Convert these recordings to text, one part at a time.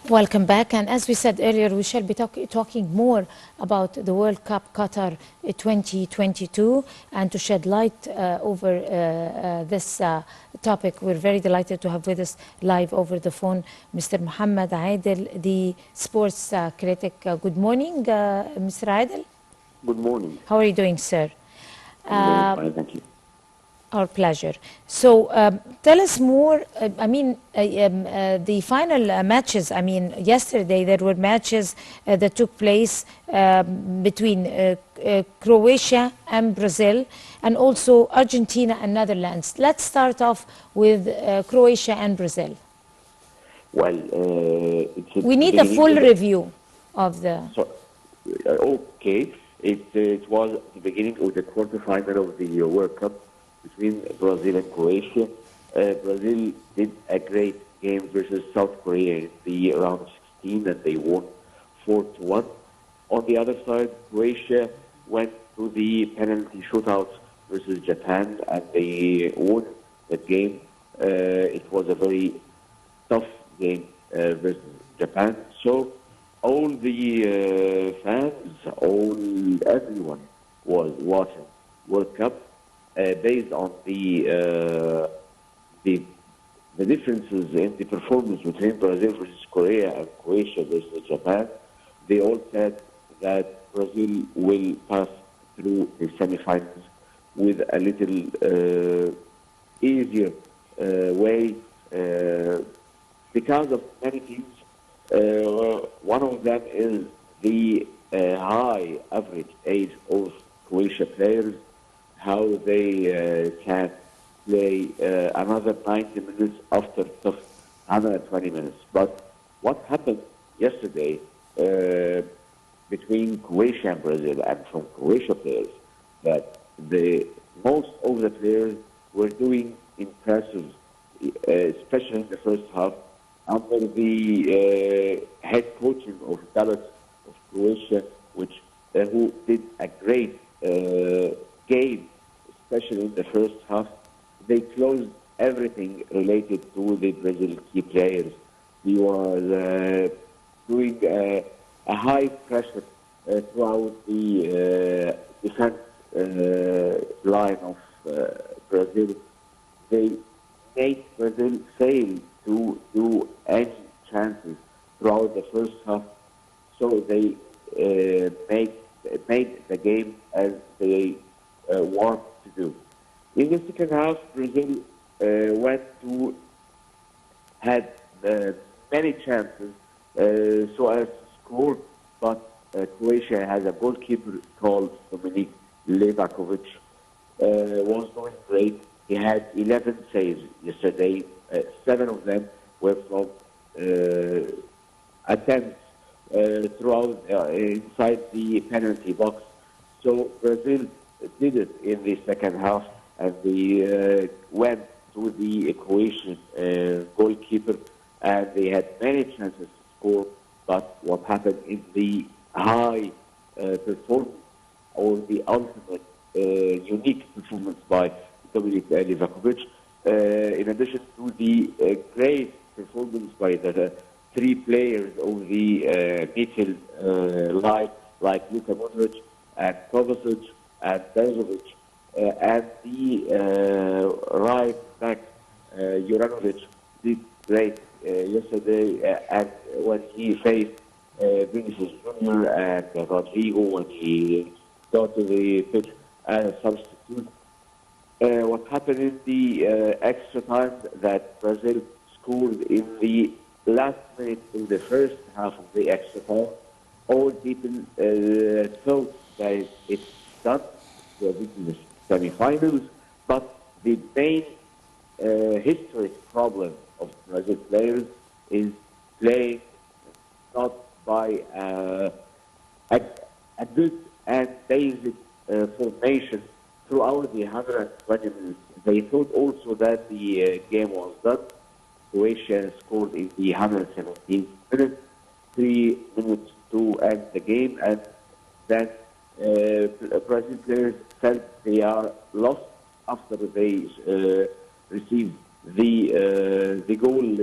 Welcome back. And as we said earlier, we shall be talking more about the World Cup Qatar 2022. And to shed light over this topic, we're very delighted to have with us live over the phone Mr. Mohamed Adel, the sports critic. Good morning, Mr. Adel. Good morning. How are you doing, sir? I'm doing fine, thank you. Our pleasure. So tell us more. The final matches, yesterday there were matches that took place between Croatia and Brazil, and also Argentina and Netherlands. Let's start off with Croatia and Brazil. Well, we need a full review of the... okay. It was the beginning of the quarterfinal of the World Cup between Brazil and Croatia. Brazil did a great game versus South Korea in the round 16, and they won 4-1. On the other side, Croatia went to the penalty shootout versus Japan, and they won that game. It was a very tough game versus Japan. So all the fans, everyone was watching World Cup. Based on the differences in the performance between Brazil versus Korea and Croatia versus Japan, they all said that Brazil will pass through the semifinals with a little easier way because of many things. One of them is the high average age of Croatia players, how they can play another 90 minutes after tough 120 minutes. But what happened yesterday between Croatia and Brazil, and from Croatia players, that most of the players were doing impressive, especially in the first half, under the head coaching of Dallas of Croatia, who did a great game, especially in the first half. They closed everything related to the Brazil key players. He was doing a high pressure throughout the defense line of Brazil. They made Brazil fail to do any chances throughout the first half, so they made the game as they want to do. In the second half, Brazil had many chances so as to score, but Croatia has a goalkeeper called Dominic Levakovic, was doing great. He had 11 saves yesterday. 7 of them were from attempts throughout inside the penalty box. So Brazil did it in the second half, and they went to the Croatian goalkeeper, and they had many chances to score. But what happened in the high performance, or the ultimate unique performance by Dominik Livakovic, in addition to the great performance by the three players of the midfield line, like Luka Modric and Kovacic and Bezovic, and the right back Juranovic did great yesterday, and when he faced Vinicius Junior and Rodrigo, when he got to the pitch as a substitute. What happened in the extra time, that Brazil scored in the last minute in the first half of the extra time. All people thought that it's done to the semi-finals, but the main historic problem of Brazil players is playing not by a good and basic formation throughout the 120 minutes. They thought also that the game was done. Croatia scored in the 117th minute, 3 minutes to end the game, and then Brazil players felt they are lost after they received the goal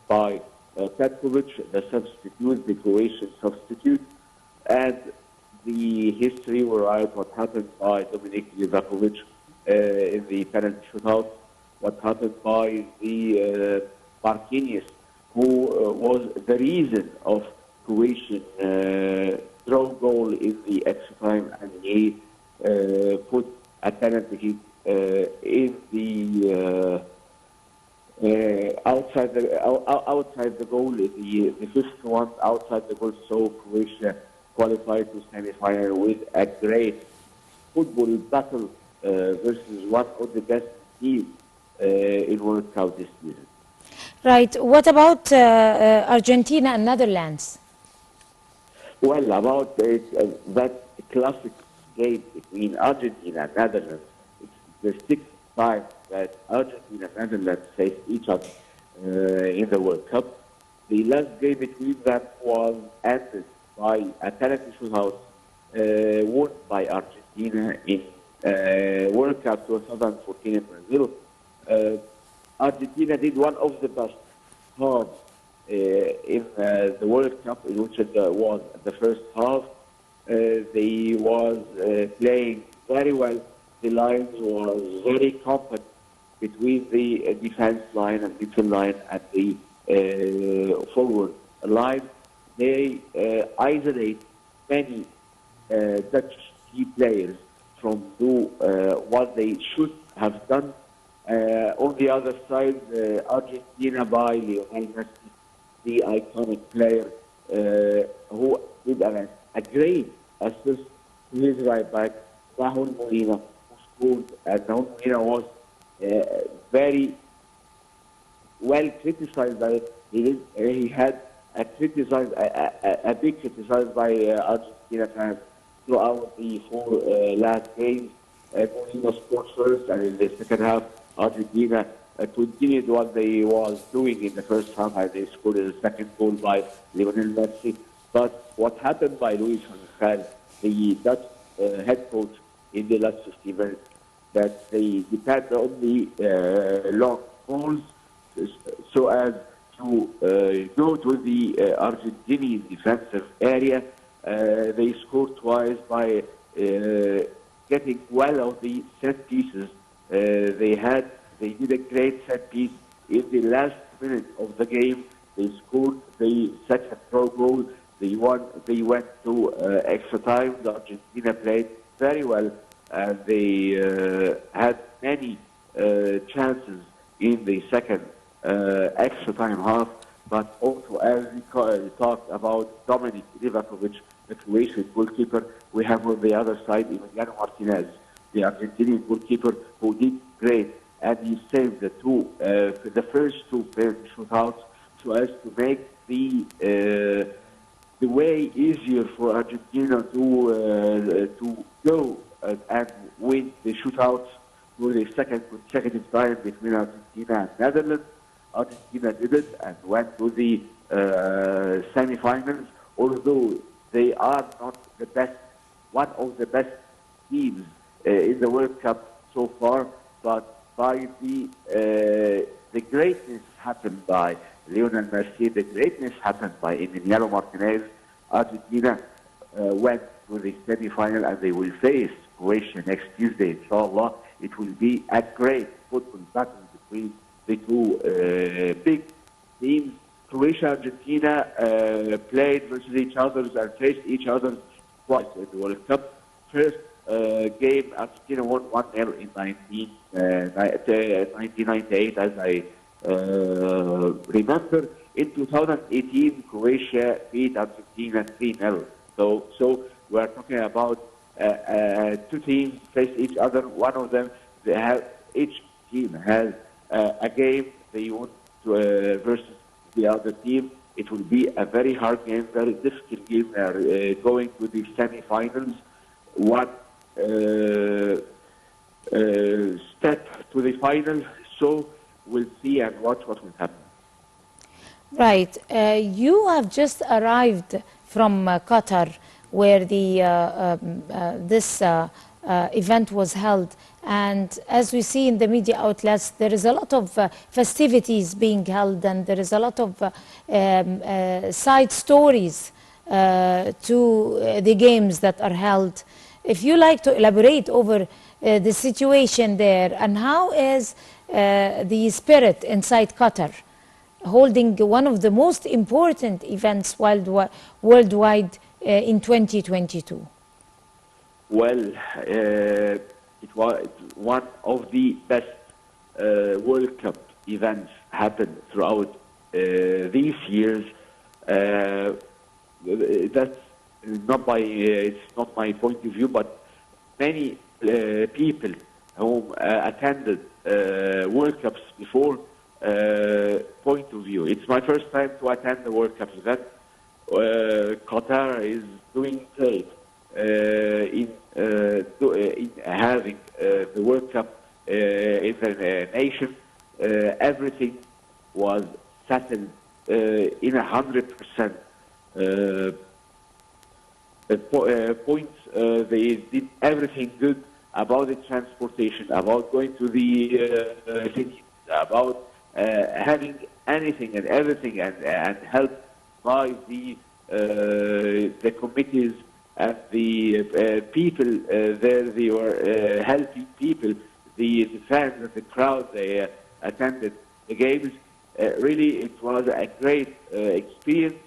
by Petkovic, the substitute, the Croatian substitute, and the history will write what happened by Dominik Livakovic in the penalty shootout, what happened by the Marquinhos, who was the reason of Croatian draw goal in the extra time, and he put a penalty kick in the outside the goal, the fifth one outside the goal. So Croatia qualified to semi-final with a great football battle versus one of the best teams in World Cup this season. Right. What about Argentina and Netherlands? Well, about that classic game between Argentina and Netherlands, it's the sixth time that Argentina and Netherlands faced each other in the World Cup. The last game between them was ended by a penalty shootout won by Argentina in World Cup 2014 in Brazil. Argentina did one of the best halves in the World Cup, in which it was the first half. They was playing very well. The lines was very compact between the defense line and middle line and the forward line. They isolate many Dutch key players from do what they should have done. On the other side, Argentina by Lionel Messi, the iconic player who did a great assist to his right back, Raul Molina, who scored. And Raul Molina was very well criticized by it. He had a big criticized by Argentina fans throughout the four last games. Molina scored first, and in the second half, Argentina continued what they was doing in the first half, and they scored the second goal by Lionel Messi. But what happened by Luis van Gaal, the Dutch head coach, in the last 50 minutes, that they depend on the long balls so as to go to the Argentinian defensive area. They scored twice by getting well of the set pieces. They did a great set piece in the last minute of the game. They scored the second throw goal. They went to extra time. The Argentina played very well, and they had many chances in the second extra time half. But also, as we talked about Dominik Livakovic, the Croatian goalkeeper, we have on the other side Emiliano Martinez, the Argentinian goalkeeper, who did great, and he saved the first two shootouts so as to make the way easier for Argentina to go and win the shootouts for the second consecutive time between Argentina and Netherlands. Argentina did it and went to the semi-finals, although they are not the best, one of the best teams in the World Cup so far, but by the greatness happened by Lionel Messi, the greatness happened by Emiliano Martinez, Argentina went to the semi-final, and they will face Croatia next Tuesday, inshallah. It will be a great football battle between the two big teams. Croatia and Argentina played versus each other and faced each other twice in the World Cup. First game, Argentina won 1-0 in 1998, as I remember. In 2018, Croatia beat Argentina 3-0. So we are talking about two teams face each other. One of them, each team has a game they want to versus the other team. It will be a very hard game, very difficult game. They are going to the semi-finals. One step to the final. So we'll see and watch what will happen. Right. You have just arrived from Qatar, where this event was held. And as we see in the media outlets, there is a lot of festivities being held, and there is a lot of side stories to the games that are held. If you like to elaborate over the situation there, and how is the spirit inside Qatar, holding one of the most important events worldwide in 2022? Well, it was one of the best World Cup events happened throughout these years. That's it's not my point of view, but many people who attended World Cups before point of view. It's my first time to attend the World Cup event. Qatar is doing great in having the World Cup in the nation. Everything was settled in 100%. Points, they did everything good about the transportation, about going to the city, about having anything and everything, and help by the committees and the people there. They were helping people, the fans and the crowd. They attended the games. Really, it was a great experience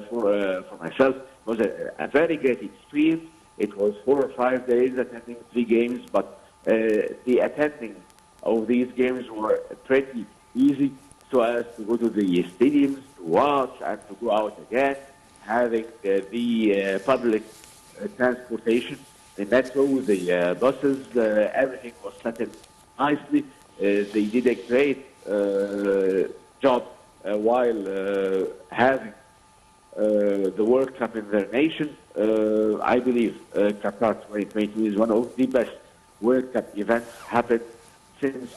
for myself. It was a very great experience. It was 4 or 5 days attending 3 games, but the attending of these games were pretty easy, so as to go to the stadiums to watch and to go out again, having the public transportation, the metro, the buses, everything was settled nicely. They did a great job while having the World Cup in their nation. I believe Qatar 2022 is one of the best World Cup events happened since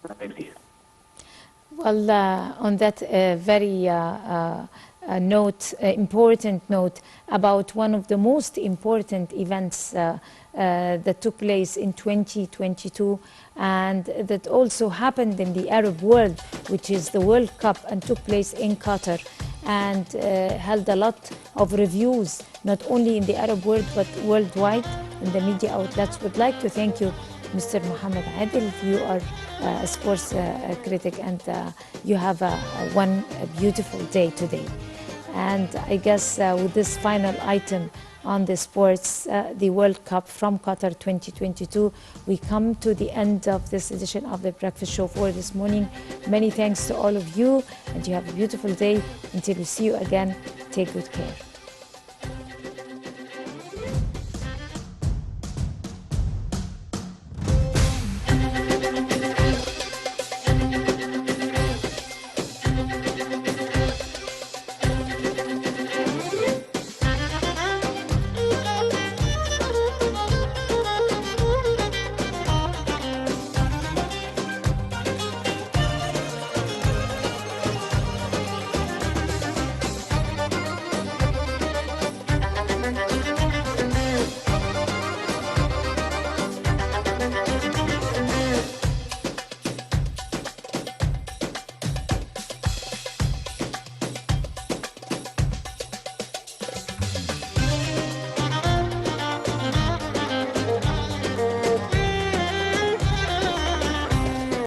1990. Well, on that very important note about one of the most important events that took place in 2022, and that also happened in the Arab world, which is the World Cup, and took place in Qatar, and held a lot of reviews, not only in the Arab world but worldwide in the media outlets. Would like to thank you, Mr. Mohamed Adel. You are a sports critic, and you have one beautiful day today. And I guess with this final item on the sports, the World Cup from Qatar 2022, we come to the end of this edition of the Breakfast Show for this morning. Many thanks to all of you, and you have a beautiful day. Until we see you again, take good care.